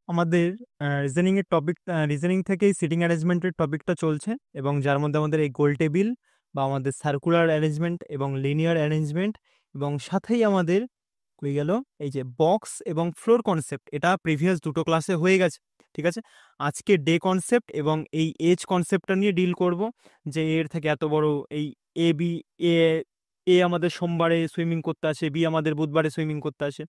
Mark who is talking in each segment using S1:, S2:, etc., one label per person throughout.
S1: আমাদের রিজনিং এর topic, reasoning থেকেই সিটিং অ্যারেঞ্জমেন্টের টপিকটা চলছে, এবং যার মধ্যে আমাদের এই গোল টেবিল বা আমাদের সার্কুলার অ্যারেঞ্জমেন্ট এবং লিনিয়ার অ্যারেঞ্জমেন্ট, এবং সাথেই আমাদের হয়ে গেল এই যে বক্স এবং ফ্লোর কনসেপ্ট, এটা প্রিভিয়াস দুটো ক্লাসে হয়ে গেছে। ঠিক আছে, আজকে ডে কনসেপ্ট এবং এই এজ কনসেপ্টটা নিয়ে ডিল করব, যে এর থেকে এত বড় এই এ বি এ এ আমাদের সোমবারে সুইমিং করতে আসে, বি আমাদের বুধবারে সুইমিং করতে আসে,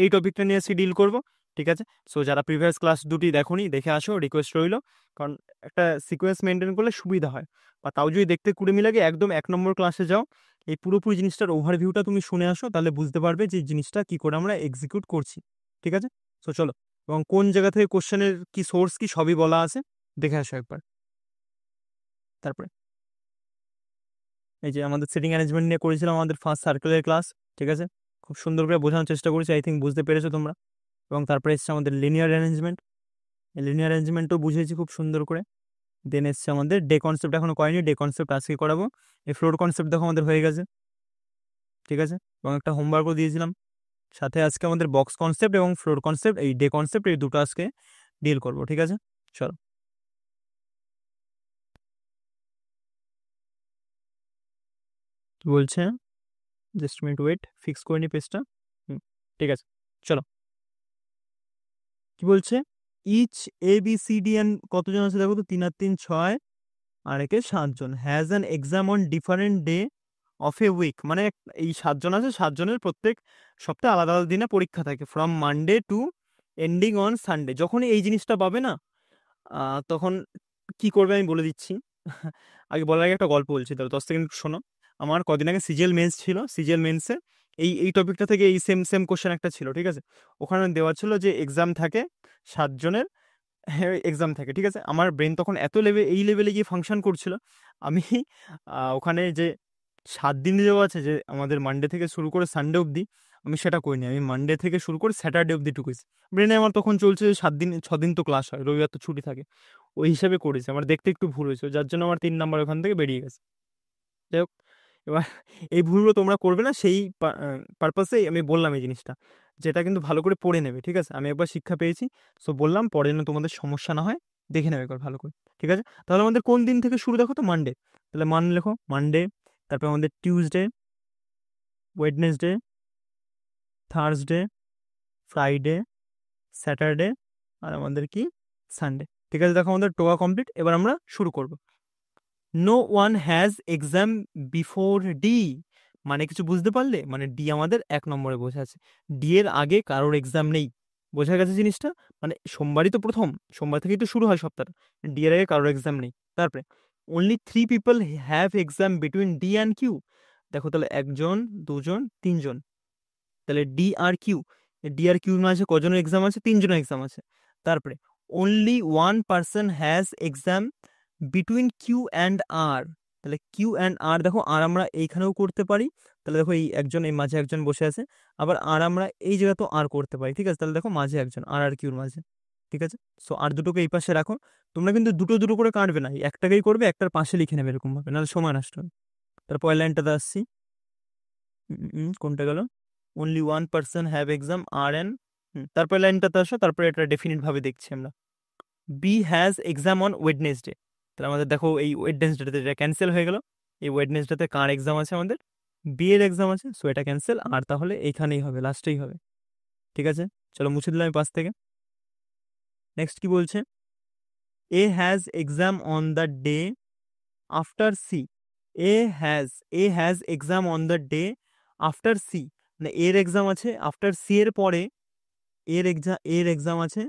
S1: এই টপিকটা নিয়ে আজকে ডিল করব। ঠিক আছে, সো যারা প্রিভিয়াস ক্লাস দুটি দেখোনি দেখে আসো, রিকোয়েস্ট রইলো, কারণ একটা সিকোয়েন্স মেনটেন করলে সুবিধা হয়। বা তাও যদি দেখতে কুড়েমি লাগে, একদম 1 নম্বর ক্লাসে যাও, এই পুরোপুরি জিনিসটার ওভারভিউটা তুমি শুনে আসো, তাহলে বুঝতে পারবে যে জিনিসটা কি করে আমরা এক্সিকিউট করছি। ঠিক আছে, সো চলো, এবং কোন জায়গা থেকে কোশ্চেনের কি সোর্স কি সবই বলা আছে, দেখে আসো একবার। তারপরে এই যে আমাদের সিটিং অ্যারেঞ্জমেন্ট নিয়ে করেছিলাম আমাদের ফার্স্ট সার্কেলের ক্লাস। ঠিক আছে, খুব সুন্দর করে বোঝানোর চেষ্টা করেছি, আই থিঙ্ক বুঝতে পেরেছো তোমরা। এবং তারপরে এসছে আমাদের লিনিয়ার অ্যারেঞ্জমেন্ট, লিনিয়ার অ্যারেঞ্জমেন্টও বুঝিয়েছি খুব সুন্দর করে। দেন এসছে আমাদের ডে কনসেপ্ট, এখনো করেনি, ডে কনসেপ্ট আজকে করাবো। এই ফ্লোর কনসেপ্ট দেখো আমাদের হয়ে গেছে। ঠিক আছে, এবং একটা হোমওয়ার্কও দিয়েছিলাম সাথে। আজকে আমাদের বক্স কনসেপ্ট এবং ফ্লোর কনসেপ্ট, এই ডে কনসেপ্ট, এই দুটো আজকে ডিল করবো। ঠিক আছে, চলো। কি বলছে, জাস্ট মিনিট ওয়েট, ফিক্স করে নি পেজটা। ঠিক আছে, চলো। কি বলছে, each A B C D N কতজন আছে দেখো তো, 3 আর 3 6, আর একে 7জন, has an exam on different day of a week. মানে এই 7জন আছে, 7জনের প্রত্যেক সপ্তাহে আলাদা আলাদা দিনে পরীক্ষা থাকে, from Monday to ending on Sunday. যখনই এই জিনিসটা পাবে না, তখন কি করবে আমি বলে দিচ্ছি। আগে বলার আগে একটা গল্প বলছি, তাহলে 10 সেকেন্ড শোনো। আমার কদিন আগে সিজিএল মেন্স ছিল, সিজিএল মেন্সে এই টপিকটা থেকে এই সেম সেম কোশ্চেন একটা ছিল। ঠিক আছে, ওখানে দেওয়া ছিল যে এক্সাম থাকে 7জনের, এক্সাম থাকে। ঠিক আছে, আমার ব্রেন তখন এত এই লেভেলে গিয়ে ফাংশন করছিল, আমি ওখানে যে 7 দিন দেওয়া আছে, যে আমাদের মানডে থেকে শুরু করে সানডে অবধি, আমি সেটা করিনি। আমি মানডে থেকে শুরু করে স্যাটারডে অবধি টুকুছি। ব্রেনে আমার তখন চলছে যে 7 দিন, 6 দিন তো ক্লাস হয়, রবিবার তো ছুটি থাকে, ওই হিসাবে করেছি। আমার দেখতে একটু ভুল হয়েছে, যার জন্য আমার 3 নাম্বার ওখান থেকে বেরিয়ে গেছে। যাই হোক, এবার এই ভুলগুলো তোমরা করবে না, সেই পারপাসেই আমি বললাম এই জিনিসটা, যেটা কিন্তু ভালো করে পড়ে নেবে। ঠিক আছে, আমি একবার শিক্ষা পেয়েছি, সো বললাম পরে যেন তোমাদের সমস্যা না হয়, দেখে নেবে একবার ভালো করে। ঠিক আছে, তাহলে আমাদের কোন দিন থেকে শুরু দেখো তো, মানডে, তাহলে লেখো মানডে, তারপর আমাদের Tuesday, Wednesday, Thursday, Friday, Saturday, আর আমাদের কি সানডে। ঠিক আছে, দেখো আমাদের টোয়া কমপ্লিট। এবার আমরা শুরু করব। No one has exam before D, মানে কিছু বুঝতে পারলে, মানে ডি আমাদের 1 নম্বরে বসে আছে, ডি এর আগে কারোর এক্সাম নেই। বোঝা গেছে জিনিসটা, মানে সোমবারই তো প্রথম, সোমবার থেকেই তো শুরু হয় সপ্তাহটা, ডি এর আগে কারোর এক্সাম নেই। তারপরে only 3 people have exam between D and Q. দেখো তাহলে 1 জন, 2 জন, 3 জন, তাহলে ডি আর কিউ, ডি আর কিউ মাঝে কজনের এক্সাম আছে, 3 জনের এক্সাম আছে। তারপরে only one person has exam between Q and R, তাহলে কিউ অ্যান্ড আর, দেখো আর আমরা এইখানেও করতে পারি, তাহলে দেখো এই একজন, এই মাঝে একজন বসে আছে, আবার আর আমরা এই জায়গা তো আর করতে পারি। ঠিক আছে, তাহলে দেখো মাঝে একজন, আর আর কিউর মাঝে। ঠিক আছে, সো আর দুটোকে এই পাশে রাখো। তোমরা কিন্তু দুটো দুটো করে কাটবে না, এই একটাকেই করবে, একটার পাশে লিখে নেবে এরকম ভাবে, নাহলে সময় নষ্ট হবে। তারপর পরের লাইনটাতে আসছি। কোনটা গেল, only one person have exam R N, তারপরে লাইনটাতে আসো, তারপরে এটা ডেফিনিট ভাবে দেখছি আমরা। B has exam on Wednesday, তাহলে আমাদের দেখো এই ওয়েডনেসডেতে এটা ক্যান্সেল হয়ে গেল। এই ওয়েডনেসডেতে কার এক্সাম আছে, আমাদের বি এর এক্সাম আছে, সো এটা ক্যান্সেল, আর তাহলে এইখানেই হবে, লাস্টেই হবে। ঠিক আছে, চলো মুছে দিলাম আমি পাশ থেকে। নেক্সট কি বলছে, A has exam on the day after C, A has, A has exam on the day after C, মানে এর এক্সাম আছে আফটার সি এর পরে, এর এক্সাম আছে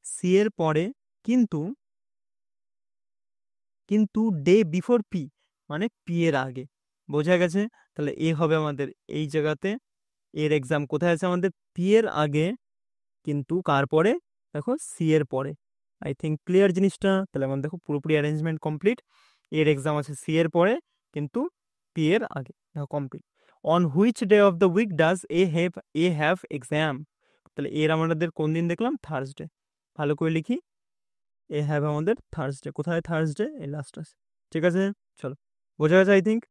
S1: সি এর পরে, কিন্তু কিন্তু ডে বিফোর পি, মানে পি এর আগে। বোঝা গেছে, তাহলে এ হবে আমাদের এই জায়গাতে, এর এক্সাম কোথায় আছে আমাদের, পি এর আগে, কিন্তু কার পরে, দেখো সি এর পরে। আই থিঙ্ক ক্লিয়ার জিনিসটা, তাহলে আমার দেখো পুরোপুরি অ্যারেঞ্জমেন্ট কমপ্লিট। এর এক্সাম আছে সি এর পরে, কিন্তু পি এর আগে, দেখো complete. On which day of the week does A have exam, তাহলে এর আমাদের কোন দিন দেখলাম, থার্সডে। ভালো করে লিখি, এ হ্যাভ আমাদের থার্সডে, কোথায় থার্সডে, এই লাস্ট আছে। ঠিক আছে, চলো, বোঝা গেছে আই থিঙ্ক।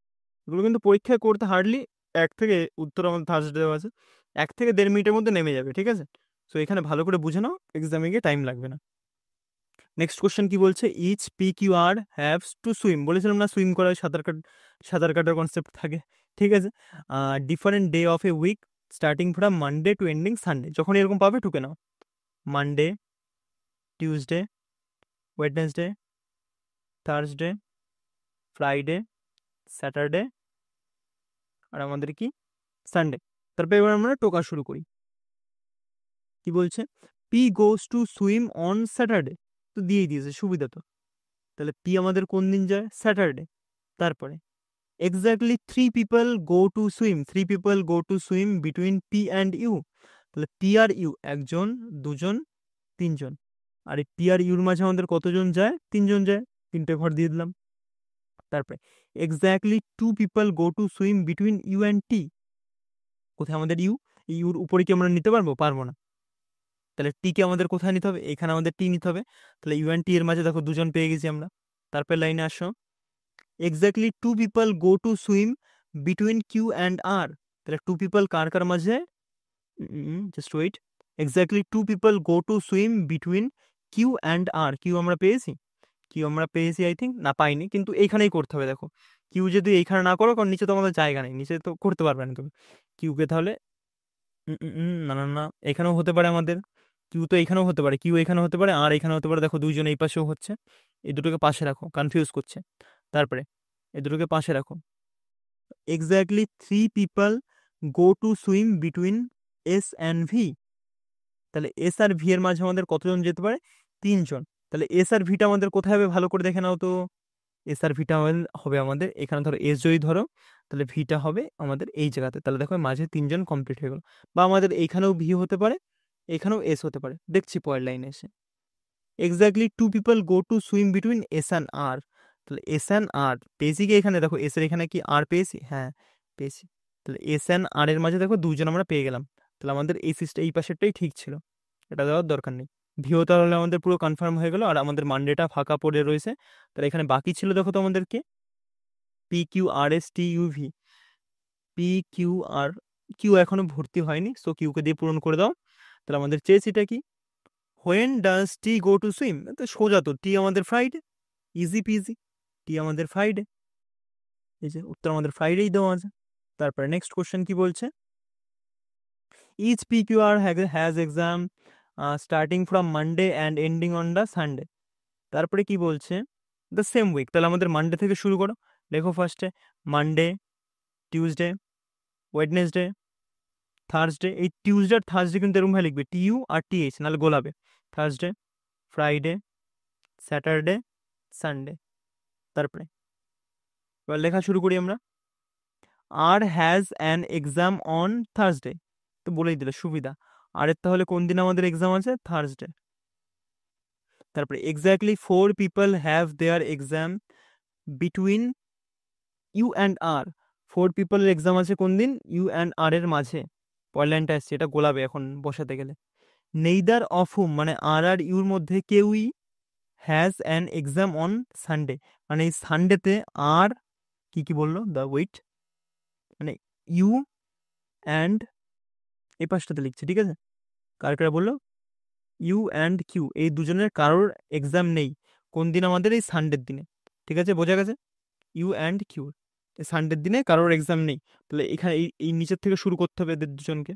S1: এগুলো কিন্তু পরীক্ষায় করতে হার্ডলি 1 থেকে, উত্তর আমাদের থার্সডে দেওয়া আছে, 1 থেকে 1.5 মিনিটের মধ্যে নেমে যাবে। ঠিক আছে, সো এখানে ভালো করে বুঝে নাও, এক্সামে গিয়ে টাইম লাগবে না। নেক্সট কোশ্চেন কি বলছে, each P Q R haves to swim, বলেছিলাম না সুইম করার সাঁতার কাটার কনসেপ্ট থাকে, ঠিক আছে। Different day of a week starting from Monday to ending Sunday, যখন এরকম পাবে টুকে নাও, Monday, Tuesday, Wednesday, Thursday, Friday, Saturday, আর আমাদের কি সানডে। তারপর এবার আমরা টোকা শুরু করি। কি বলছে, P goes to swim on Saturday, তো দিয়েই দিয়েছে, সুবিধা তো। তাহলে পি আমাদের কোন দিন যায়, স্যাটারডে। তারপরে exactly 3 people go to swim between P and U, তাহলে পি আর ইউ, একজন, দুজন, তিনজন। আর এই পি আর ইউর মাঝে আমাদের কতজন যায়, তিনজন যায়, তিনটে ঘর দিয়ে দিলাম। তারপরে exactly 2 people go to swim between U and T, কোথায় আমাদের ইউ, ইউর উপরে কি আমরা নিতে পারবো, পারবো না। তাহলে টি কে আমাদের কোথায় নিতে হবে, এখানে আমাদের টি নিতে হবে। তাহলে ইউ অ্যান্ড টি এর মাঝে দেখো দুজন পেয়ে গেছি আমরা। তারপর লাইনে আসো, exactly 2 people go to swim between Q and R, তাহলে 2 people কার কার মাঝে, just wait, exactly 2 people go to swim between Q and R, Q আমরা পেয়েছি, কিউ আমরা পেয়েছি আই থিঙ্ক, না পাইনি, কিন্তু এইখানেই করতে হবে। দেখো কিউ যদি এইখানে না করো, কারণ নিচে তো আমাদের জায়গা নেই, নিচে তো করতে পারবে না তুমি কিউকে, তাহলে না না না, এখানেও হতে পারে আমাদের, কিউ তো এখানেও হতে পারে, কিউ এখানে হতে পারে, আর এখানে হতে পারে, দেখো দুইজন এই পাশেও হচ্ছে, এই দুটোকে পাশে রাখো, কনফিউজ করছে। তারপরে এই দুটোকে পাশে রাখো, exactly 3 people go to swim between S and V, তাহলে এস আর ভি এর মাঝে আমাদের কতজন যেতে পারে, তিনজন। তাহলে এস আর ভিটা আমাদের কোথায় হবে, ভালো করে দেখে নাও তো, এস আর ভিটা হবে আমাদের এখানে, ধরো এস যদি ধরো, তাহলে ভিটা হবে আমাদের এই জায়গাতে, তাহলে দেখো মাঝে তিনজন কমপ্লিট হয়ে গেল। বা আমাদের এইখানেও ভি হতে পারে, এখানেও এস হতে পারে, দেখছি পরের লাইনে এসে। Exactly 2 people go to swim between S and R, তাহলে এস অ্যান্ড আর পেয়েছি কি, এখানে দেখো এস এর এখানে কি আর পেয়েছি, হ্যাঁ পেয়েছি। তাহলে এস অ্যান্ড আর এর মাঝে দেখো দুজন আমরা পেয়ে গেলাম, তাহলে আমাদের এই এই পাশেরটাই ঠিক ছিল, এটা দেওয়ার দরকার নেই। ভিও তাহলে আমাদের পুরো কনফার্ম হয়ে গেল, আর আমাদের মানডেটা ফাঁকা পড়ে রয়েছে। তাহলে এখানে বাকি ছিল দেখো তো আমাদেরকে, P Q R S T U V, P Q R, Q এখনো ভর্তি হয়নি, সো কিউকে দিয়ে পূরণ করে দাও। তাহলে আমাদের চেয়েছিটা কি, when does T go to swim, তো সোজা তো, টি আমাদের ফ্রাইডে, ইজি পিজি, টি আমাদের ফ্রাইডে, এই যে উত্তর আমাদের ফ্রাইডেই দেওয়া আছে। তারপরে নেক্সট কোশ্চেন কি বলছে, each P Q R has exam starting from Monday and ending on the Sunday. তারপরে কি বলছে, দ্য সেম উইক, তাহলে আমাদের মানডে থেকে শুরু করো, লেখো ফার্স্টে মানডে, টিউসডে, ওয়েডনেসডে, থার্সডে, এই টিউসডে আর থার্সডে কিন্তু এরকম ভাবে লিখবে, টি ইউ আর টি এইচ, নাহলে গোলাবে, থার্সডে, ফ্রাইডে, স্যাটারডে, সানডে। তারপরে এবার লেখা শুরু করি আমরা, R has an exam on Thursday, তো বলেই দিলে সুবিধা, আর এর তাহলে কোন দিন আমাদের এক্সাম আছে, থার্সডে। তারপরে exactly 4 people have their exam between U and R, 4 people এর এক্সাম আছে কোন দিন, ইউ অ্যান্ড আর এর মাঝে, পরের লাইনটা আসছে, এটা গোলাবে এখন বসাতে গেলে। নেইদার অফ হুম, মানে আর আর ইউর মধ্যে কেউই, has an exam on Sunday, মানে এই সানডেতে আর কি কি বললো, দ্য ওয়েট, মানে ইউ অ্যান্ড, এই পাশটাতে লিখছে, ঠিক আছে, কার কারা বললো, ইউ অ্যান্ড কিউ, এই দুজনের কারোর এক্সাম নেই, কোন দিন আমাদের, এই সানডের দিনে, ঠিক আছে, বোঝা গেছে, ইউ অ্যান্ড কিউ, এই সানডের দিনে কারোর এক্সাম নেই। তাহলে এখানে এই নিচের থেকে শুরু করতে হবে এদের দুজনকে,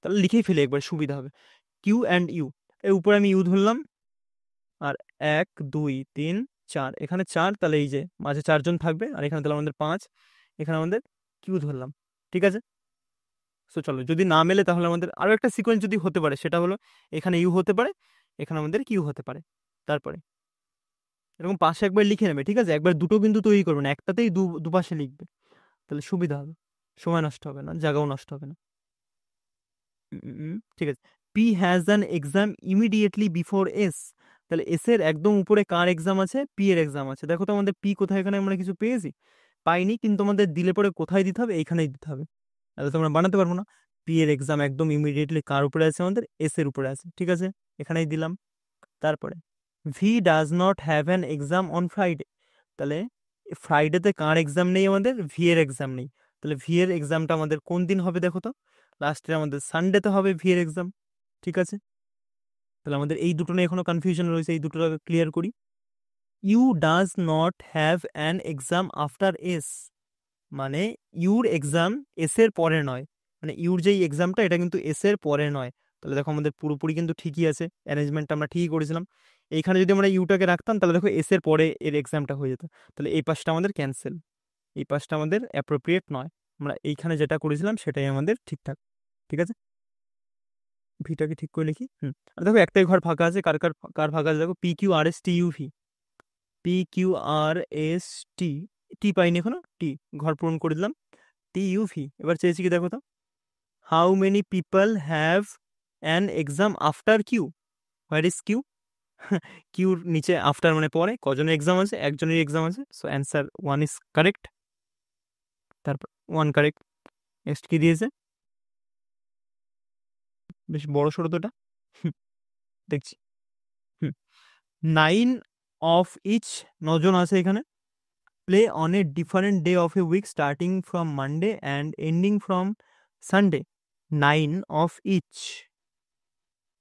S1: তাহলে লিখেই ফেলে একবার সুবিধা হবে, কিউ অ্যান্ড ইউ, এই উপরে আমি ইউ ধরলাম, আর 1 2 3 4, এখানে 4, তাহলে এই যে মাঝে 4জন থাকবে, আর এখানে তাহলে আমাদের 5, এখানে আমাদের কিউ ধরলাম, ঠিক আছে। সো চলো, যদি না মেলে তাহলে আমাদের আরো একটা সিকোয়েন্স যদি হতে পারে, সেটা হলো এখানে ইউ হতে পারে, এখানে আমাদের কিউ হতে পারে। তারপরে এরকম পাশে একবার লিখে নেবে, ঠিক আছে, একবার দুটো কিন্তু তৈরি করবে না, একটাতেই দুপাশে লিখবে, তাহলে সুবিধা হবে, সময় নষ্ট হবে না, জায়গাও নষ্ট হবে না। ঠিক আছে, P has an exam immediately before S, তাহলে এস এর একদম উপরে কার এক্সাম আছে, পি এর এক্সাম আছে। দেখো তো আমাদের পি কোথায়, এখানে আমরা কিছু পেয়েছি, পাইনি, কিন্তু আমাদের দিলে পরে কোথায় দিতে হবে, এইখানেই দিতে হবে, তাহলে তো আমরা বানাতে পারবো না। পি এর এক্সাম একদম ইমিডিয়েটলি কার উপরে আছে, আমাদের এস এর উপরে আছে, ঠিক আছে, এখানেই দিলাম। তারপরে V does not have an exam on Friday, তাহলে ফ্রাইডেতে কার এক্সাম নেই, আমাদের ভি এর এক্সাম নেই, তাহলে ভি এর এক্সামটা আমাদের কোন দিন হবে, দেখো তো, লাস্টে আমাদের সানডেতে হবে ভি এর এক্সাম। ঠিক আছে, তাহলে আমাদের এই দুটো নিয়ে এখনো কনফিউশন রয়েছে, এই দুটো ক্লিয়ার করি। U does not have an exam after S, মানে ইউর এক্সাম এস এর পরে নয়, মানে ইউর যেই এক্সামটা এটা কিন্তু এস এর পরে নয়। তাহলে দেখো আমাদের পুরোপুরি কিন্তু ঠিকই আছে, অ্যারেঞ্জমেন্টটা আমরা ঠিকই করেছিলাম। এইখানে যদি আমরা ইউটাকে রাখতাম তাহলে দেখো এস এর পরে এর এক্সামটা হয়ে যেত, তাহলে এই পাশটা আমাদের ক্যান্সেল, এই পাশটা আমাদের অ্যাপ্রোপ্রিয়েট নয়। আমরা এইখানে যেটা করেছিলাম সেটাই আমাদের ঠিকঠাক। ঠিক আছে, ভিটাকে ঠিক করে লিখি। আর দেখো একটাই ঘর ফাঁকা আছে, কার কার কার ফাঁকা আছে দেখো, P Q R S T U V, P Q R S T, T পাইনি এখনো, টি ঘর পূরণ করে দিলাম, টি ইউ ভি। এবার চেয়েছি কি দেখো তো, how many people have an exam after Q, where is Q? কিউর নিচে আফটার মানে পরে, কজনের এক্সাম আছে, একজনের এক্সাম আছে, so answer one is correct. তারপর ওয়ান কারেক্ট। নেক্সট কি দিয়েছে, বেশ বড় সড়ো তো এটা, দেখছি। নাইন অফ ইচ, নজন আছে এখানে, play on a different day of a week starting from Monday and ending from Sunday. Nine of each,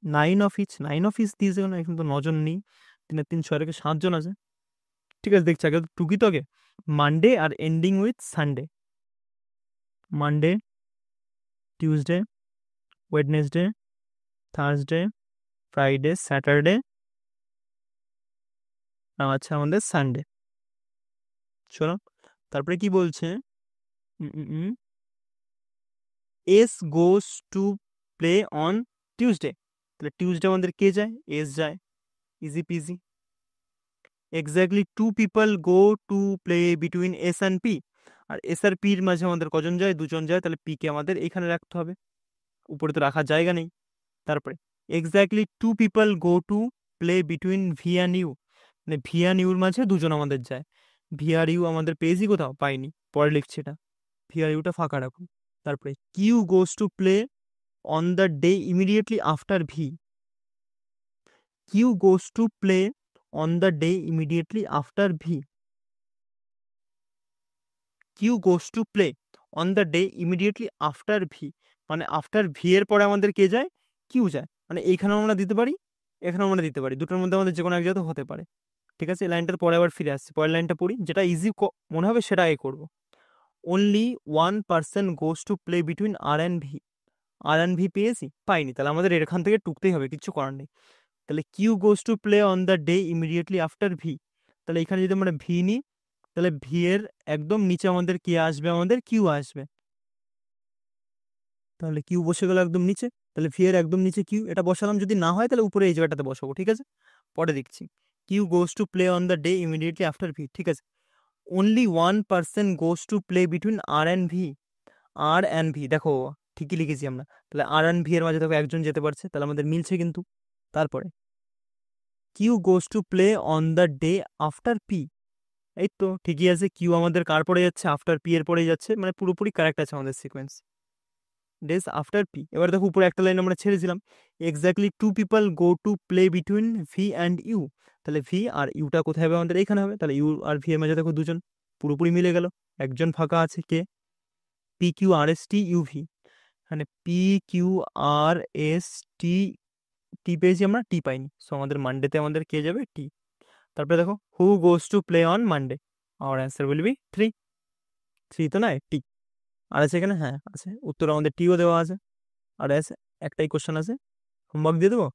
S1: nine of each, nine of each দিয়েছে কেন, এখন তো নজন নেই, 3 আর 3 6 রেখে 7জন আছে। ঠিক আছে, দেখছি আগে টুকি তো আগে, মানডে আর ending with Sunday, Monday, Tuesday, Wednesday, Thursday, Friday, Saturday, আচ্ছা আমাদের সানডে। চলো তারপরে কি বলছে, S goes to play on Tuesday, তাহলে টিউসডে আমাদের কে যায়, এস যায়, easy peasy. Exactly 2 people go to play between S and P, আর এস আর পির মাঝে আমাদের কজন যায়, 2জন যায়, তাহলে পি কে আমাদের এখানে রাখতে হবে, উপরে তো রাখার জায়গা নেই। তারপরে exactly 2 people go to play between V and U, মানে ভি অ্যান্ড ইউর মাঝে 2জন আমাদের যায়, ভি আর ইউ আমাদের পেয়েছি কোথাও, পাইনি, পরে লিখছি এটা, ভি আর ইউটা ফাঁকা রাখুন। তারপরে Q goes to play on the day immediately after V, Q goes to play on the day immediately after V, Q goes to play on the day immediately after V, মানে after V এর পরে আমাদের কে যায়, Q যায়, মানে এইখানেও আমরা দিতে পারি, এখানেও আমরা দিতে পারি, দুটোর মধ্যে আমাদের যে কোনো এক জায়গাতে হতে পারে। ঠিক আছে, এই লাইনটার পরে আবার ফিরে আসছে, পরের লাইনটা পড়ি, যেটা ইজি মনে হবে সেটা আগে করবো। Only one person goes to play between R and V, R and V পেয়েছি, পাইনি, তাহলে আমাদের এখান থেকে টুকতেই হবে, কিচ্ছু করার নেই। তাহলে Q goes to play on the day immediately after V, তাহলে এখানে যদি আমরা ভি নিই তাহলে ভি এর একদম নিচে আমাদের কি আসবে, আমাদের কিউ আসবে, তাহলে কিউ বসে গেল একদম নিচে, তাহলে ভি এর একদম নিচে কিউ, এটা বসালাম, যদি না হয় তাহলে উপরে এই জায়গাটাতে বসাবো। ঠিক আছে, পরে দেখছি, Q goes to play on the day immediately after V. ঠিক আছে, only one person goes to play between R and V, R and V, দেখো ঠিকই লিখেছি আমরা, তাহলে আর অ্যান্ড ভি এর মাঝে দেখো একজন যেতে পারছে, তাহলে আমাদের মিলছে কিন্তু। তারপরে Q goes to play on the day after P, এই তো ঠিকই আছে, কিউ আমাদের কার পরে যাচ্ছে, আফটার পি এর পরে যাচ্ছে, মানে পুরোপুরি কারেক্ট আছে আমাদের সিকোয়েন্স, ডেজ আফটার পি। এবার দেখো উপরে একটা লাইন আমরা ছেড়েছিলাম, exactly 2 people go to play between V and U, তাহলে ভি আর ইউটা কোথায় হবে, আমাদের এখানে হবে, তাহলে ইউ আর ভি এর মাঝে দেখো 2জন, পুরোপুরি মিলে গেল, একজন ফাঁকা আছে, কে, P Q R S T U V, মানে P Q R S T, টি পেয়েছি আমরা, টি পাইনি, সো আমাদের মানডেতে আমাদের কে যাবে, টি। তারপরে দেখো who goes to play on Monday, our answer will be 3, 3 তো নয়, টি। আর আছে এখানে, হ্যাঁ আছে, উত্তর আমাদের টিও দেওয়া আছে, আর আছে একটাই কোশ্চেন আছে, হোমওয়ার্ক দিয়ে দেবো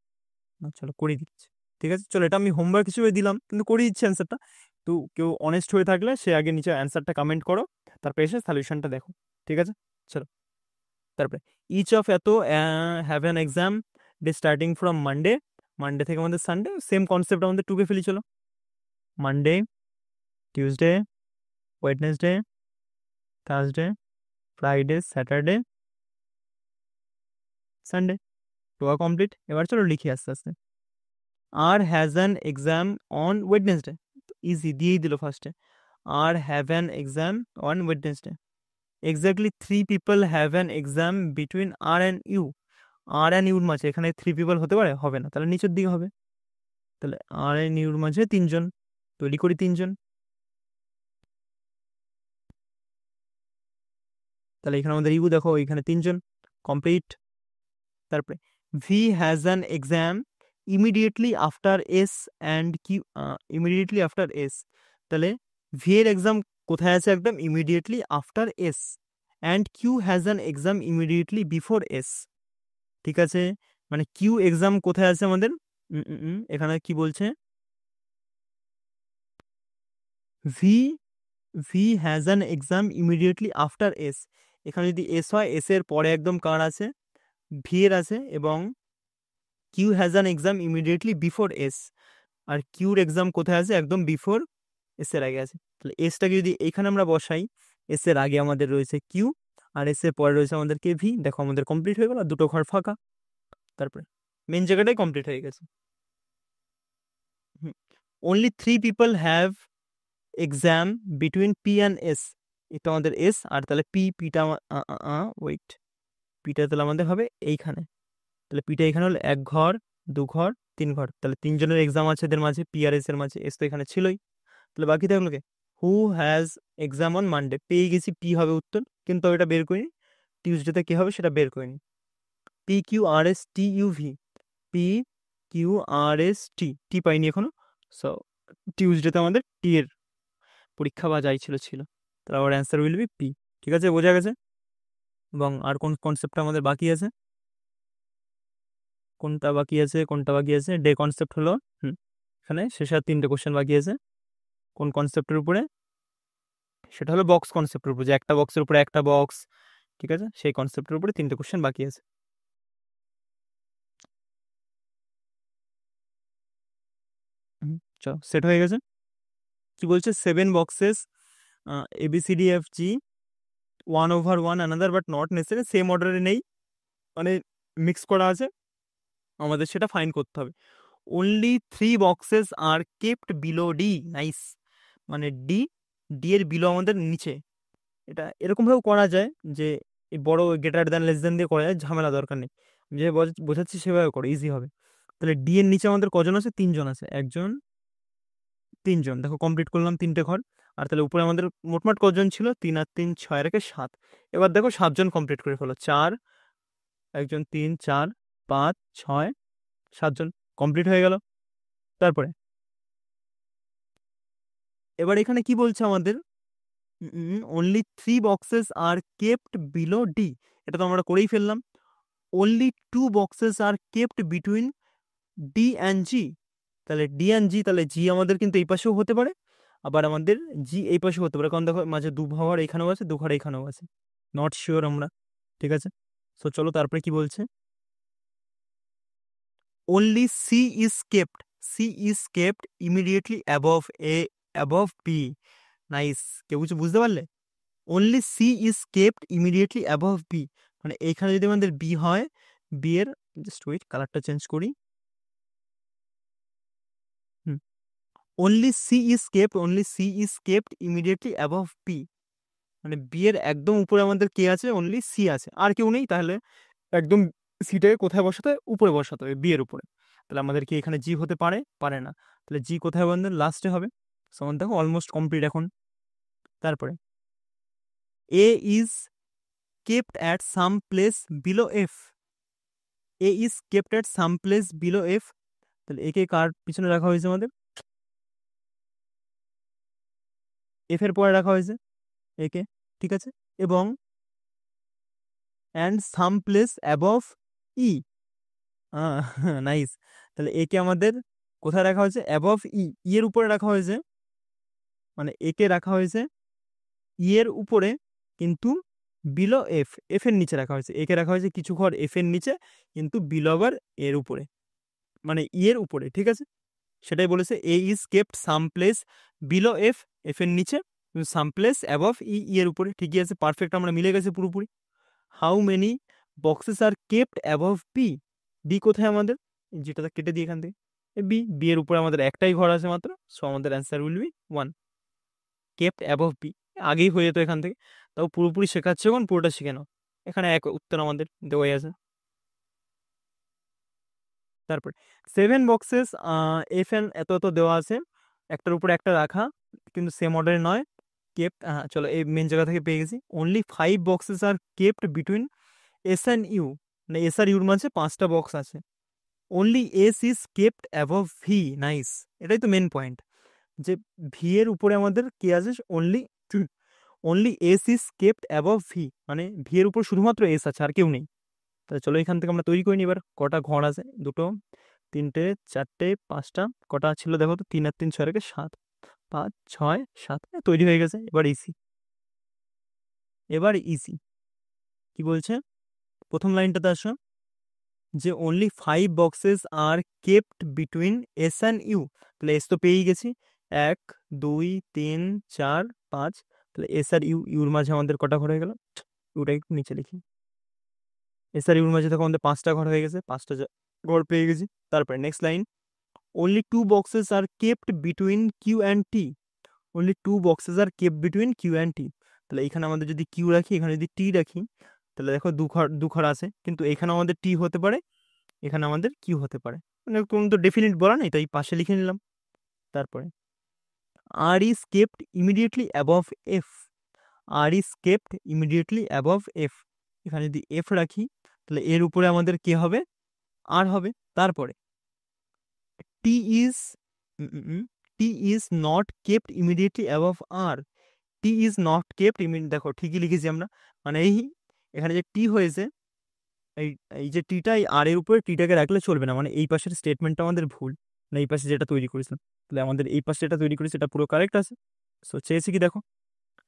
S1: না, চলো করিয়ে দিচ্ছি। ঠিক আছে, চলো এটা আমি হোমওয়ার্ক হিসেবে দিলাম, কিন্তু করিয়ে দিচ্ছি অ্যান্সারটা, তো কেউ অনেস্ট হয়ে থাকলে সে আগে নিচে অ্যান্সারটা কমেন্ট করো, তারপরে এসে সলিউশনটা দেখো। ঠিক আছে, চলো তারপরে ইচ অফ এত have an exam day starting from Monday, Monday থেকে আমাদের সানডে, সেম কনসেপ্ট আমাদের টুকে ফেলি, চলো Monday, Tuesday, Wednesday, Thursday, Friday, Saturday, Sunday, টোয়া কমপ্লিট। এবার চলো লিখি আস্তে আস্তে, R has an exam on Wednesday, easy দিয়েই দিল ফার্স্টে, R have an exam on Wednesday, exactly 3 people have an exam between R and U, R and ইউর মাঝে এখানে 3 পিপল হতে পারে, হবে না, তাহলে নিচের দিকে হবে, তাহলে আর অ্যান্ড ইউর মাঝে 3জন, তৈরি করি 3জন, তাহলে এখানে আমাদের ইউ দেখো এখানে 3জন, কমপ্লিট। তারপরে V has an exam immediately after S and Q, immediately after S, তাহলে ভি এর এক্সাম কোথায় আছে? একদম immediately after S, and Q has an exam immediately before S. ঠিক আছে, মানে কিউ এক্সাম কোথায় আছে আমাদের? এখানে কি বলছে? V V has an exam immediately after S, এখানে যদি এস হয়, এস এর পরে একদম কার আছে? ভি এর আছে, এবং Q has an exam immediately before S, আর কিউর এক্সাম কোথায় আছে? একদম বিফোর এস এর আগে আছে। তাহলে এসটাকে যদি এইখানে আমরা বসাই, এস এর আগে আমাদের রয়েছে কিউ, আর এস এর পরে রয়েছে আমাদের কে ভি। দেখো আমাদের কমপ্লিট হয়ে গেল, আর দুটো ঘর ফাঁকা। তারপরে মেন জায়গাটাই কমপ্লিট হয়ে গেছে। Only 3 people have exam between P and S, এটা আমাদের এস, আর তাহলে পিটা ওয়েট, পিটা তাহলে আমাদের হবে এইখানে। তাহলে পিটা এখানে হলো 1 ঘর 2 ঘর 3 ঘর, তাহলে 3 জনের এক্সাম আছে এদের মাঝে, পি আর এস এর মাঝে, এস তো এখানে ছিলই। তাহলে বাকি থাকলো কে? Who has exam on Monday, পেয়ে গেছি পি হবে উত্তর, কিন্তু এটা বের করিনি। টিউসডেতে কি হবে সেটা বের করিনি। P Q R S T U V, P Q R S T, T পাইনি এখনো। সো টিউসডেতে আমাদের টি এর পরীক্ষা বা যাই ছিল ছিল, তাহলে আমার অ্যান্সার উইল বি পি। ঠিক আছে, বোঝা গেছে? এবং আর কোন কনসেপ্টটা আমাদের বাকি আছে? কোনটা বাকি আছে? কোনটা বাকি আছে? ডে কনসেপ্ট হলো, এখানে শেষে আর 3টে কোশ্চেন বাকি আছে। কোন কনসেপ্টের উপরে? সেটা হলো বক্স কনসেপ্টের উপর, যে একটা বক্সের উপরে একটা বক্স, ঠিক আছে, সেই কনসেপ্টের উপরে 3টে কোশ্চেন বাকি আছে। চলো, সেট হয়ে গেছে। কি বলছে? 7 boxes ABCDFG 1/1 another but not necessary, same অর্ডারে নেই, মানে মিক্স করা আছে, আমাদের সেটা ফাইন্ড করতে হবে। Only 3 boxes are kept below D, nice, মানে ডি, ডি এর বিলো আমাদের নিচে। এটা এরকমভাবেও করা যায় যে এই বড় গ্রেটার দ্যান লেস দ্যান দিয়ে করা যায়, ঝামেলা দরকার নেই, যে বোঝাচ্ছি সেভাবে করো, ইজি হবে। তাহলে ডি এর নিচে আমাদের কজন আছে? 3জন আছে, 1 জন 3জন, দেখো কমপ্লিট করলাম 3টে ঘর। আর তাহলে উপরে আমাদের মোটমাট কজন ছিল? 3 আর 3 6 রেখে 7। এবার দেখো 7জন কমপ্লিট করে ফেলো, 4, 1 জন 3 4 5 6 7জন কমপ্লিট হয়ে গেল। তারপরে এবার এখানে কি বলছে আমাদের? Only 3 boxes are kept below D, এটা তো আমরা করেই ফেললাম। Only 2 boxes are kept between D and G, তাহলে ডি অ্যান্ড জি, তাহলে জি আমাদের কিন্তু এই পাশেও হতে পারে, আবার আমাদের জি এই পাশেও হতে পারে, কারণ দেখো মাঝে 2 ঘর এখানেও আছে, 2 ঘর এখানেও আছে, নট শিওর আমরা। ঠিক আছে, তো চলো তারপরে কি বলছে? only C is kept immediately above P, nice. কেউ কিছু বুঝতে পারলে? only C is kept immediately above B, মানে এইখানে যদি আমাদের B হয়, B এর, জাস্ট ওয়েট কালারটা চেঞ্জ করি, only C is kept immediately above P, মানে B এর একদম উপরে আমাদের কে আছে? only C আছে, আর কেউ নেই, তাহলে একদম সিটাকে কোথায় বসাতে হবে? উপরে বসাতে হবে, বি এর উপরে। তাহলে আমাদের কি এখানে জি হতে পারে? পারে না, তাহলে জি কোথায় আমাদের? লাস্টে হবে। সমান দেখো অলমোস্ট কমপ্লিট এখন। তারপরে A is kept at some place below F, A is kept at some place below F, তাহলে একে কার পিছনে রাখা হয়েছে? আমাদের এফ এর পরে রাখা হয়েছে একে, ঠিক আছে, এবং and some place above E, nice. তাহলে একে আমাদের কোথায় রাখা হয়েছে? অ্যাবভ ই, ই এর উপরে রাখা হয়েছে, মানে একে রাখা হয়েছে ই এর উপরে, কিন্তু বিলো এফ, এফ এর নিচে রাখা হয়েছে, একে রাখা হয়েছে কিছু ঘর এফ এর নিচে, কিন্তু বিলো আবার এর উপরে, মানে ই এর উপরে। ঠিক আছে, সেটাই বলেছে, A is kept some place below F, F এর নিচে, সাম প্লেস অ্যাবভ ই, ই এর উপরে। ঠিকই আছে, পারফেক্ট, আমরা মিলে গেছে পুরোপুরি। How many boxes are kept above B, B কোথায় আমাদের? যেটা কেটে দিই এখান থেকে, বি, বি এর উপরে আমাদের একটাই ঘর আছে মাত্র, সো আমাদের answer will be 1, kept above B. আগেই হয়ে যেত এখান থেকে, তাও পুরোপুরি শেখাচ্ছে এখন, পুরোটা শিখে নাও, এখানে এক উত্তর আমাদের দেওয়াই আছে। তারপরে 7 বক্সেস এফ এন এত এত দেওয়া আছে, একটার উপরে একটা রাখা, কিন্তু সেম অর্ডারে নয়, কেপ্ট, হ্যাঁ চলো এই মেন জায়গা থেকে পেয়ে গেছি। Only 5 boxes are kept between S and U, মানে এস আর ইউর মাঝে 5টা বক্স আছে। Only S is kept above V, nice. এটাই তো মেন পয়েন্ট, যে ভি এর উপরে আমাদের কি আছে, only only S is kept above V, মানে ভি এর উপর শুধুমাত্র এস আছে, আর কেউ নেই। তাহলে চলো এখান থেকে আমরা তৈরি করি নি। এবার কটা ঘর আছে, দুটো, তিনটে, চারটে, 5টা, কটা ছিল দেখো তো, 3 আর 3 6 রেখে 7, 5 6 7, তৈরি হয়ে গেছে। এবার ইসি, এবার ইসি কি বলছে, প্রথম লাইনটাতে আসো, যে only 5 boxes are kept between S and U. তাহলে এস তো পেয়েই গেছি, 1 2 3 4 5। তাহলে এস আর ইউর মাঝে আমাদের কটা ঘর হয়ে গেল, ইউটা একটু নিচে লিখি। এস আর ইউর মাঝে দেখো আমাদের 5টা ঘর হয়ে গেছে, 5টা ঘর পেয়ে গেছি। তারপরে next line, only 2 boxes are kept between Q and T. Only 2 boxes are kept between Q and T. তাহলে এখানে আমাদের যদি কিউ রাখি, এখানে যদি টি রাখি, তাহলে দেখো দু ঘর আছে, কিন্তু এখানে আমাদের টি হতে পারে, এখানে আমাদের কিউ হতে পারে, মানে কোনো তো ডেফিনিট বলা নেই, তাই পাশে লিখে নিলাম। তারপরে R is kept immediately above F. R is kept immediately above F. এখানে যদি এফ রাখি, তাহলে এর উপরে আমাদের কি হবে, আর হবে। তারপরে T is, T is not kept immediately above R. T is not kept দেখো ঠিকই লিখেছি আমরা, মানে এই এখানে যে টি হয়েছে, এই এই যে টিটা এই আর এর উপরে টিটাকে রাখলে চলবে না, মানে এই পাশের স্টেটমেন্টটা আমাদের ভুল, না এই পাশে যেটা তৈরি করেছিলাম। তাহলে আমাদের এই পাশে যেটা তৈরি করেছি এটা পুরো কারেক্ট আছে। সো চেয়েছি কি দেখো,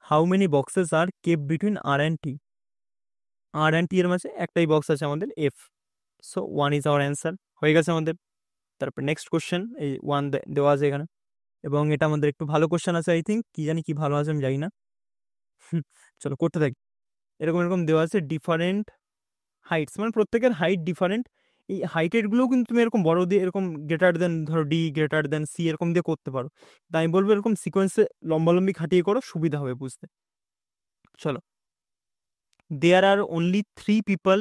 S1: how many boxes are kep between R and T. R and T এর মাঝে একটাই বক্স আছে আমাদের, F. So 1 is our answer, হয়ে গেছে আমাদের। তারপর নেক্সট কোশ্চেন, এই 1 দেওয়া আছে এখানে, এবং এটা আমাদের একটু ভালো কোশ্চেন আছে, আই থিঙ্ক, কি জানি কি ভালো আছে আমি জানি না। চলো করতে থাকি। এরকম এরকম দেওয়া আছে ডিফারেন্ট হাইটস, মানে প্রত্যেকের হাইট ডিফারেন্ট। এই হাইটের গুলোও কিন্তু তুমি এরকম বড় দিয়ে, এরকম গ্রেটার দেন, ধরো ডি গ্রেটার দেন সি, এরকম দিয়ে করতে পারো। তাই আমি বলবো এরকম সিকোয়েন্সে লম্বালম্বি খাটিয়ে করো, সুবিধা হবে বুঝতে। চলো, there are only 3 people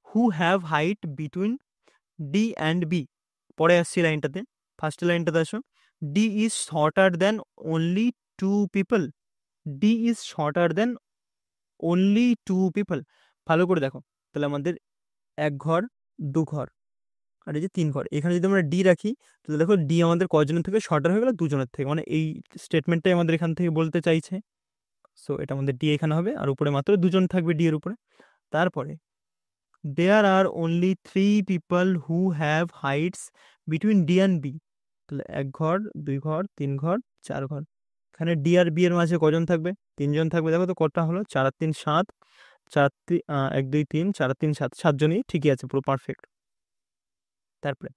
S1: who have height between D and B. পরে আসছি লাইনটাতে, ফার্স্ট লাইনটাতে আসো, D is shorter than only 2 people. D is shorter than only 2 people. ভালো করে দেখো, তাহলে আমাদের 1 ঘর, 2 ঘর, আর এই যে 3 ঘর, এখানে যদি আমরা ডি রাখি, তাহলে দেখো ডি আমাদের কয়জনের থেকে শর্টার হয়ে গেল, 2 জনের থেকে, মানে এই স্টেটমেন্টটাই আমাদের এখান থেকে বলতে চাইছে। সো এটা আমাদের ডি এখানে হবে, আর উপরে মাত্র 2জন থাকবে ডি এর উপরে। তারপরে there are only 3 people who have heights between D and B. তাহলে 1 ঘর, 2 ঘর, 3 ঘর, 4 ঘর। এখানে ডি আর বি এর মাঝে কজন থাকবে, 3জন থাকবে। দেখো তো কটা হলো, 4 আর 3 7, 1 2 3 4 আর 3 7, 7জনই ঠিকই আছে, পুরো পারফেক্ট। তারপরে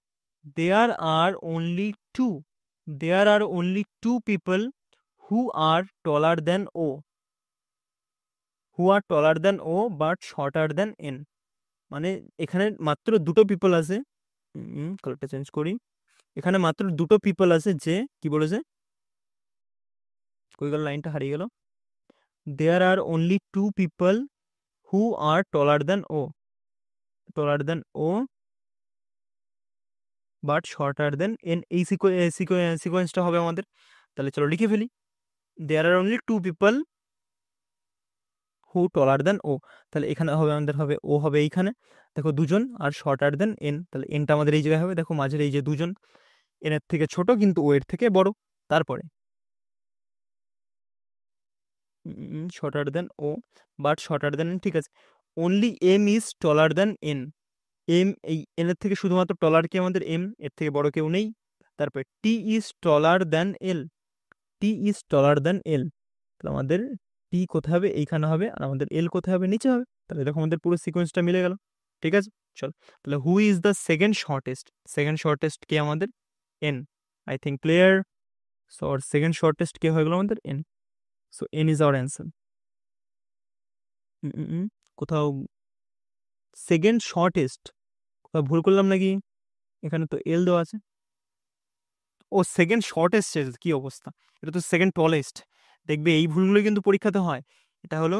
S1: there are only two, there are only 2 people who are taller than O. Who are taller than O but shorter than N. মানে এখানে মাত্র 2টো পিপল আছে, কালারটা চেঞ্জ করি, এখানে মাত্র 2টো পিপল আছে, যে কি বলেছে, কই গেল, লাইনটা হারিয়ে গেল। There are only 2 people who are taller than O, taller than O but shorter than N, এই সিকোয়েন্সটা হবে আমাদের। তাহলে চলো লিখে ফেলি, দেয়ার are only 2 people who trawler than ও। তাহলে এখানে হবে আমাদের, হবে ও হবে এইখানে, দেখো 2জন, আর শর্টার দেন এন, তাহলে এনটা আমাদের এই জায়গায় হবে, দেখো মাঝের এই যে 2জন, এন এর থেকে ছোট কিন্তু ও এর থেকে বড়। তারপরে shorter than O but shorter than N, ঠিক আছে। Only M is taller than N. M, এই এন এর থেকে শুধুমাত্র টলার কি আমাদের এম, এর থেকে বড় কেউ নেই। তারপরে T is taller then L. T is taller দেন এল। তাহলে আমাদের টি কোথায় হবে, এইখানে হবে, আর আমাদের এল কোথায় হবে, নিচে হবে। তাহলে দেখো আমাদের পুরো সিকোয়েন্সটা মিলে গেল, ঠিক আছে। চল, তাহলে who is the second shortest, second shortest কে আমাদের, N. I think clear. So second shortest কে হয়ে গেল আমাদের, N. So N is our answer. কোথাও সেকেন্ড শর্টেস্ট, কোথাও ভুল করলাম নাকি, এখানে তো এল দেওয়া আছে। ও সেকেন্ড শর্টেস্ট, কি অবস্থা, এটা তো সেকেন্ড টলেস্ট। দেখবে এই ভুলগুলো কিন্তু পরীক্ষাতে হয়। এটা হলো,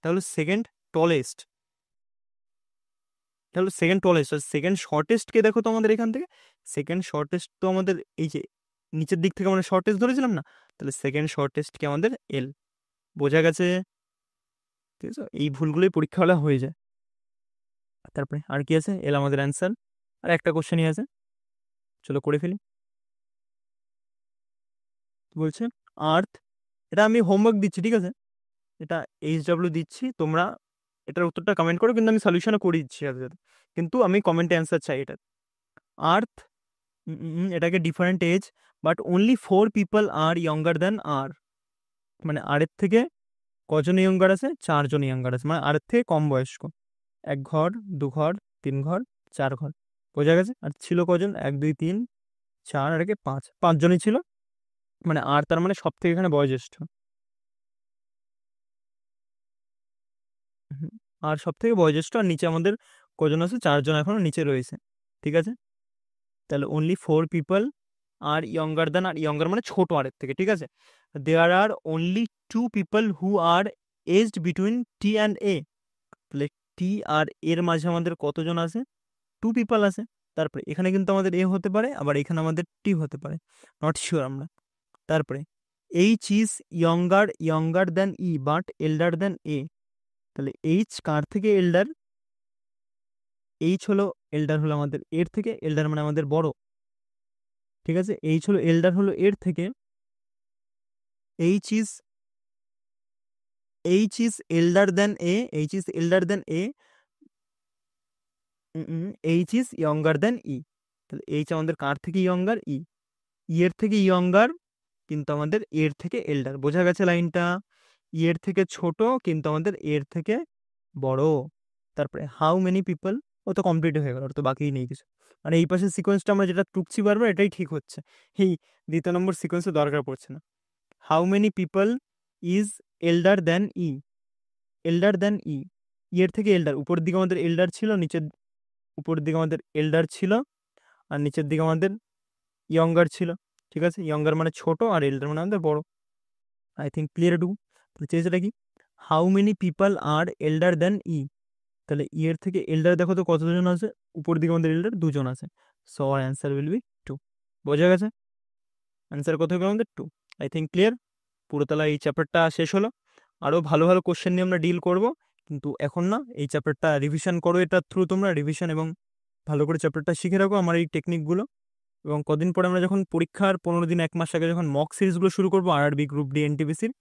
S1: তাহলে সেকেন্ড টলেস্ট, তাহলে সেকেন্ড টলেস্ট, আর সেকেন্ড শর্টেস্ট কে দেখো তো আমাদের এখান থেকে, সেকেন্ড শর্টেস্ট তো আমাদের এই যে নিচের দিক থেকে আমরা শর্টেস্ট ধরেছিলাম না, তাহলে সেকেন্ড শর্টেস্ট কে আমাদের এল। বোঝা গেছে? ঠিক আছে, এই ভুলগুলোই পরীক্ষা হলে হয়ে যায়। তারপরে আর কি আছে, এল আমাদের অ্যান্সার, আর একটা কোশ্চেনই আছে, চলো করে ফেলি। বলছে আর্থ, এটা আমি হোমওয়ার্ক দিচ্ছি, ঠিক আছে, এটা HW দিচ্ছি, তোমরা এটার উত্তরটা কমেন্ট করো, কিন্তু আমি সলিউশনও করে দিচ্ছি সাথে সাথে, কিন্তু আমি কমেন্টে অ্যান্সার চাই এটা। আর্থ, এটাকে different age, but only 4 people are younger than R, মানে আরের থেকে কজন ইয়ঙ্গার আছে, 4 জন ইয়ঙ্গার আছে, মানে আরের থেকে কম বয়স্ক। 1 ঘর, 2 ঘর, 3 ঘর, 4 ঘর, বোঝা গেছে। আর ছিল কজন, 1 2 3 4 আর একে 5 জনই ছিল, মানে আর তার মানে সব থেকে এখানে বয়োজ্যেষ্ঠ। হুম, আর সব থেকে বয়োজ্যেষ্ঠ, আর নিচে আমাদের কজন আছে, 4 জন এখনো নিচে রয়েছে, ঠিক আছে। তাহলে only 4 people are younger than, R younger মানে ছোট আরের থেকে, ঠিক আছে। There are only 2 people who are aged between T and A, তাহলে টি আর এর মাঝে আমাদের কতজন আছে, 2 পিপল আছে। তারপরে এখানে কিন্তু আমাদের এ হতে পারে, আবার এখানে আমাদের টি হতে পারে, নট শিওর আমরা। তারপরে H is younger than E but elder than A, তাহলে এইচ কার থেকে এল্ডার, এইচ হলো এল্ডার হলো আমাদের এর থেকে, এল্ডার মানে আমাদের বড়, ঠিক আছে। এইচ হলো এল্ডার হলো এর থেকে, H is elder than A, H is elder than A, H is younger than E, তাহলে এইচ আমাদের কার থেকে ইয়ঙ্গার, ই এর থেকে ইয়ঙ্গার, কিন্তু আমাদের এর থেকে এল্ডার, বোঝা গেছে লাইনটা। এর থেকে ছোট কিন্তু আমাদের এর থেকে বড়। তারপরে হাউ মেনি পিপল, ও তো কমপ্লিট হয়ে গেল, ওর তো বাকিই নেই কিছু। মানে এই পাশের সিকোয়েন্সটা আমরা যেটা টুকছি বারবার, এটাই ঠিক হচ্ছে, এই দ্বিতীয় নম্বর সিকোয়েন্সে দরকার পড়ছে না। How many people is elder than E, elder than E, এর থেকে এল্ডার, উপরের দিকে আমাদের এল্ডার ছিল, উপরের দিকে আমাদের এল্ডার ছিল, আর নিচের দিকে আমাদের ইয়ঙ্গার ছিল, ঠিক আছে। ইয়ঙ্গার মানে ছোট, আর এল্ডার মানে আমাদের বড়। I think clear too. তাহলে চেয়েছেটা কি, how many people are elder than E, তাহলে ই এর থেকে এল্ডার দেখো তো কতজন আছে, উপর দিকে আমাদের এল্ডার 2 জন আছে, so our answer will be 2, বোঝা গেছে। অ্যান্সার কত হবে আমাদের 2। I think clear. পুরোতলা এই চ্যাপ্টারটা শেষ হলো, আরও ভালো ভালো কোশ্চেন নিয়ে আমরা ডিল করব, কিন্তু এখন না, এই চ্যাপ্টারটা রিভিশন করো, এটার থ্রু তোমরা রিভিশন এবং ভালো করে চ্যাপ্টারটা শিখে রাখো আমার এই টেকনিকগুলো, এবং কদিন পরে আমরা যখন পরীক্ষার 15 দিন 1 মাস আগে যখন মক সিরিজগুলো শুরু করবো আরআরবি গ্রুপ ডি এনটিপিসির,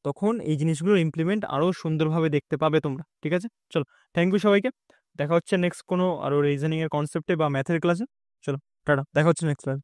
S1: তখন এই জিনিসগুলোর ইমপ্লিমেন্ট আরও সুন্দরভাবে দেখতে পাবে তোমরা, ঠিক আছে। চলো, থ্যাংক ইউ সবাইকে, দেখা হচ্ছে নেক্সট কোনো আরও রিজনিং এর কনসেপ্টে বা ম্যাথের ক্লাসে। চলো, টাটা, দেখা হচ্ছে নেক্সট ক্লাস।